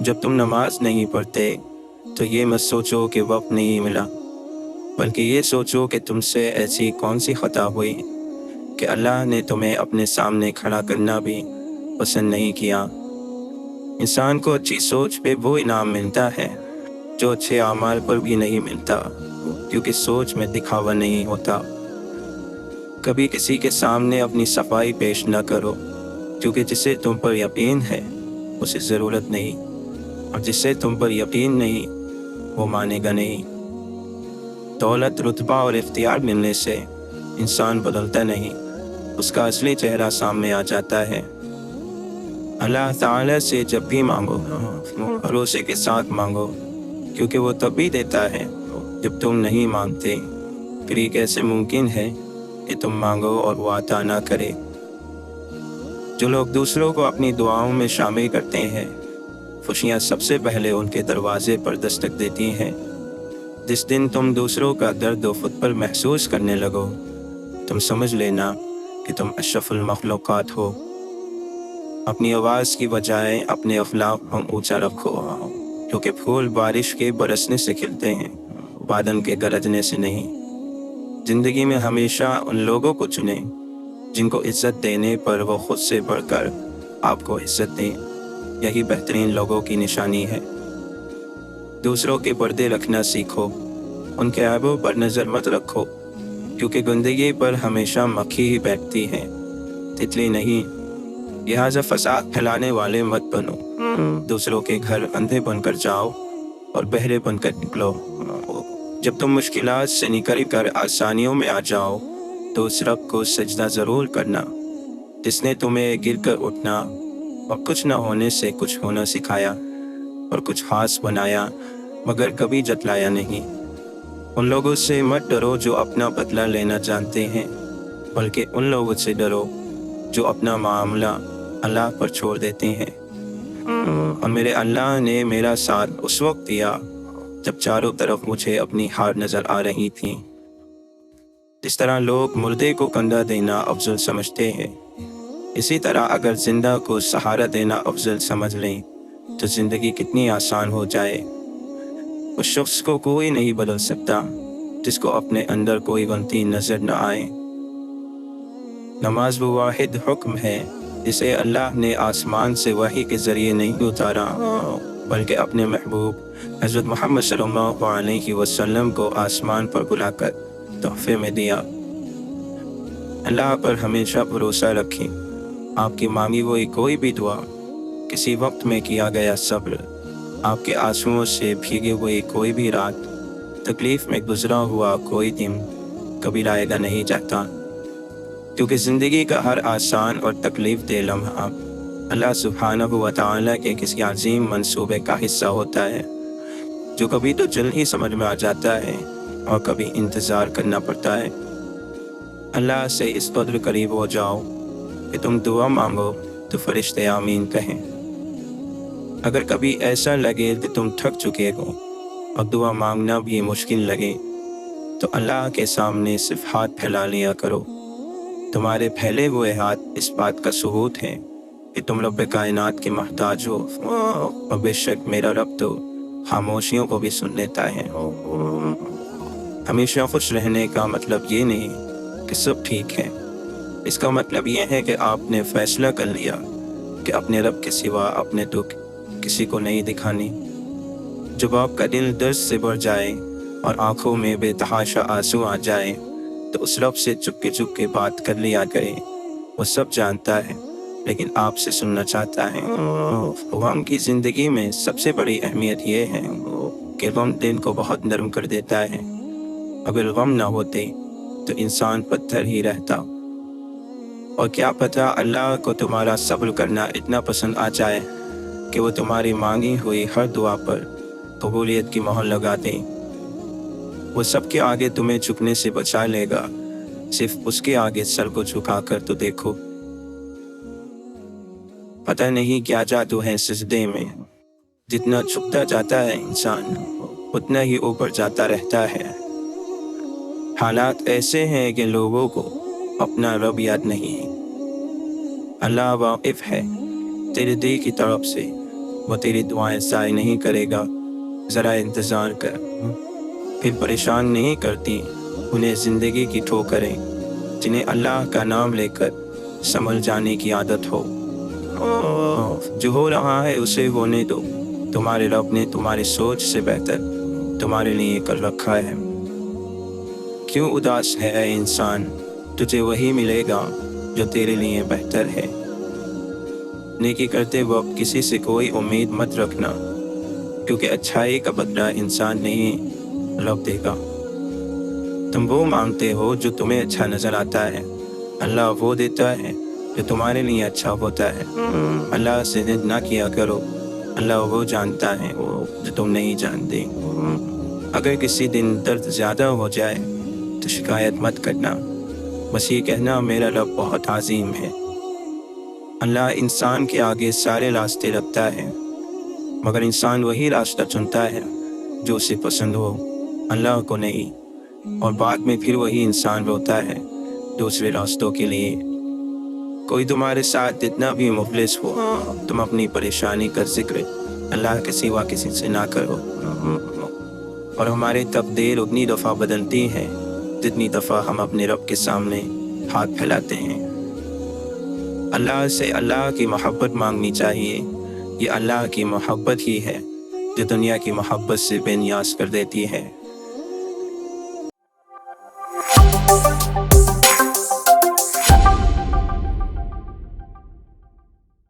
جب تم نماز نہیں پڑھتے تو یہ مت سوچو کہ وقت نہیں ملا، بلکہ یہ سوچو کہ تم سے ایسی کون سی خطا ہوئی کہ اللہ نے تمہیں اپنے سامنے کھڑا کرنا بھی پسند نہیں کیا۔ انسان کو اچھی سوچ پہ وہ انعام ملتا ہے جو اچھے اعمال پر بھی نہیں ملتا، کیونکہ سوچ میں دکھاوا نہیں ہوتا۔ کبھی کسی کے سامنے اپنی صفائی پیش نہ کرو، کیونکہ جسے تم پر یقین ہے اسے ضرورت نہیں، اور جسے تم پر یقین نہیں وہ مانے گا نہیں۔ دولت، رتبہ اور اختیار ملنے سے انسان بدلتا نہیں، اس کا اصلی چہرہ سامنے آ جاتا ہے۔ اللہ تعالیٰ سے جب بھی مانگو بھروسے کے ساتھ مانگو، کیونکہ وہ تب بھی دیتا ہے جب تم نہیں مانگتے۔ پھر یہ کیسے ممکن ہے کہ تم مانگو اور وہ عطا نہ کرے؟ جو لوگ دوسروں کو اپنی دعاؤں میں شامل کرتے ہیں، خوشیاں سب سے پہلے ان کے دروازے پر دستک دیتی ہیں۔ جس دن تم دوسروں کا درد و خود پر محسوس کرنے لگو، تم سمجھ لینا کہ تم اشرف المخلوقات ہو۔ اپنی آواز کی بجائے اپنے اخلاق کو اونچا رکھو، کیونکہ پھول بارش کے برسنے سے کھلتے ہیں، بادل کے گرجنے سے نہیں۔ زندگی میں ہمیشہ ان لوگوں کو چنیں جن کو عزت دینے پر وہ خود سے بڑھ کر آپ کو عزت دیں، یہی بہترین لوگوں کی نشانی ہے۔ دوسروں کے پردے رکھنا سیکھو، ان کے عیبوں پر نظر مت رکھو، کیونکہ گندگی پر ہمیشہ مکھی ہی بیٹھتی ہے، تتلی نہیں۔ لہٰذا فساد پھیلانے والے مت بنو، دوسروں کے گھر اندھے بن کر جاؤ اور بہرے بن کر نکلو۔ جب تم مشکلات سے نکل کر آسانیوں میں آ جاؤ تو اس رب کو سجدہ ضرور کرنا جس نے تمہیں گر کر اٹھنا اور کچھ نہ ہونے سے کچھ ہونا سکھایا، اور کچھ خاص بنایا مگر کبھی جتلایا نہیں۔ ان لوگوں سے مت ڈرو جو اپنا بدلہ لینا جانتے ہیں، بلکہ ان لوگوں سے ڈرو جو اپنا معاملہ اللہ پر چھوڑ دیتے ہیں۔ اور میرے اللہ نے میرا ساتھ اس وقت دیا جب چاروں طرف مجھے اپنی ہار نظر آ رہی تھی۔ جس طرح لوگ مردے کو کندھا دینا افضل سمجھتے ہیں، اسی طرح اگر زندہ کو سہارا دینا افضل سمجھ لیں تو زندگی کتنی آسان ہو جائے۔ اس شخص کو کوئی نہیں بدل سکتا جس کو اپنے اندر کوئی غلطی نظر نہ آئے۔ نماز وہ واحد حکم ہے جسے اللہ نے آسمان سے وحی کے ذریعے نہیں اتارا، بلکہ اپنے محبوب حضرت محمد صلی اللہ علیہ وسلم کو آسمان پر بلا کر تحفے میں دیا۔ اللہ پر ہمیشہ بھروسہ رکھیں۔ آپ کی مانگی ہوئی کوئی بھی دعا، کسی وقت میں کیا گیا صبر، آپ کے آنسوؤں سے بھیگی ہوئی کوئی بھی رات، تکلیف میں گزرا ہوا کوئی دن کبھی لائے گا نہیں جاتا، کیونکہ زندگی کا ہر آسان اور تکلیف دہ لمحہ اللہ سبحانہ و تعالیٰ کے کسی عظیم منصوبے کا حصہ ہوتا ہے، جو کبھی تو جلد ہی سمجھ میں آ جاتا ہے اور کبھی انتظار کرنا پڑتا ہے۔ اللہ سے اس قدر قریب ہو جاؤ کہ تم دعا مانگو تو فرشتے آمین کہیں۔ اگر کبھی ایسا لگے کہ تم تھک چکے ہو اور دعا مانگنا بھی مشکل لگے تو اللہ کے سامنے صرف ہاتھ پھیلا لیا کرو۔ تمہارے پھیلے ہوئے ہاتھ اس بات کا ثبوت ہے کہ تم رب کائنات کے محتاج ہو، اور بے شک میرا رب تو خاموشیوں کو بھی سن لیتا ہے۔ ہمیشہ خوش رہنے کا مطلب یہ نہیں کہ سب ٹھیک ہے، اس کا مطلب یہ ہے کہ آپ نے فیصلہ کر لیا کہ اپنے رب کے سوا اپنے دکھ کسی کو نہیں دکھانے۔ جب آپ کا دل درد سے بھر جائے اور آنکھوں میں بے تحاشا آنسو آ جائے تو اس رب سے چپ کے بات کر لیا کریں۔ وہ سب جانتا ہے لیکن آپ سے سننا چاہتا ہے۔ غم کی زندگی میں سب سے بڑی اہمیت یہ ہے کہ غم دل کو بہت نرم کر دیتا ہے۔ اگر غم نہ ہوتے تو انسان پتھر ہی رہتا۔ اور کیا پتہ اللہ کو تمہارا صبر کرنا اتنا پسند آ جائے کہ وہ تمہاری مانگی ہوئی ہر دعا پر قبولیت کی مہر لگا دے۔ وہ سب کے آگے تمہیں جھکنے سے بچا لے گا، صرف اس کے آگے سر کو جھکا کر تو دیکھو۔ پتہ نہیں کیا جادو ہے سجدے میں، جتنا جھکتا جاتا ہے انسان اتنا ہی اوپر جاتا رہتا ہے۔ حالات ایسے ہیں کہ لوگوں کو اپنا رب یاد نہیں۔ اللہ واقف ہے تیرے دل کی طرف سے، وہ تیری دعائیں ضائع نہیں کرے گا، ذرا انتظار کر۔ پھر پریشان نہیں کرتی انہیں زندگی کی ٹھوکریں، جنہیں اللہ کا نام لے کر سنبھل جانے کی عادت ہو۔ جو ہو رہا ہے اسے ہونے دو، تمہارے رب نے تمہاری سوچ سے بہتر تمہارے لیے کر رکھا ہے۔ کیوں اداس ہے اے انسان، تجھے وہی ملے گا جو تیرے لیے بہتر ہے۔ نیکی کرتے وقت کسی سے کوئی امید مت رکھنا، کیونکہ اچھائی کا بدلہ انسان نہیں رب دے گا۔ تم وہ مانگتے ہو جو تمہیں اچھا نظر آتا ہے، اللہ وہ دیتا ہے جو تمہارے لیے اچھا ہوتا ہے۔ اللہ سے ضد نہ کیا کرو، اللہ وہ جانتا ہے جو تم نہیں جانتے۔ اگر کسی دن درد زیادہ ہو جائے تو شکایت مت کرنا، بس یہ کہنا میرا رب بہت عظیم ہے۔ اللہ انسان کے آگے سارے راستے رکھتا ہے، مگر انسان وہی راستہ چنتا ہے جو اسے پسند ہو، اللہ کو نہیں۔ اور بعد میں پھر وہی انسان روتا ہے دوسرے راستوں کے لیے۔ کوئی تمہارے ساتھ جتنا بھی مفلس ہو، تم اپنی پریشانی کا ذکر اللہ کے سوا کسی سے نہ کرو۔ اور ہماری تقدیر اتنی دفعہ بدلتی ہے جتنی دفعہ ہم اپنے رب کے سامنے ہاتھ پھیلاتے ہیں۔ اللہ سے اللہ کی محبت مانگنی چاہیے، یہ اللہ کی محبت ہی ہے جو دنیا کی محبت سے بے نیاز کر دیتی ہے۔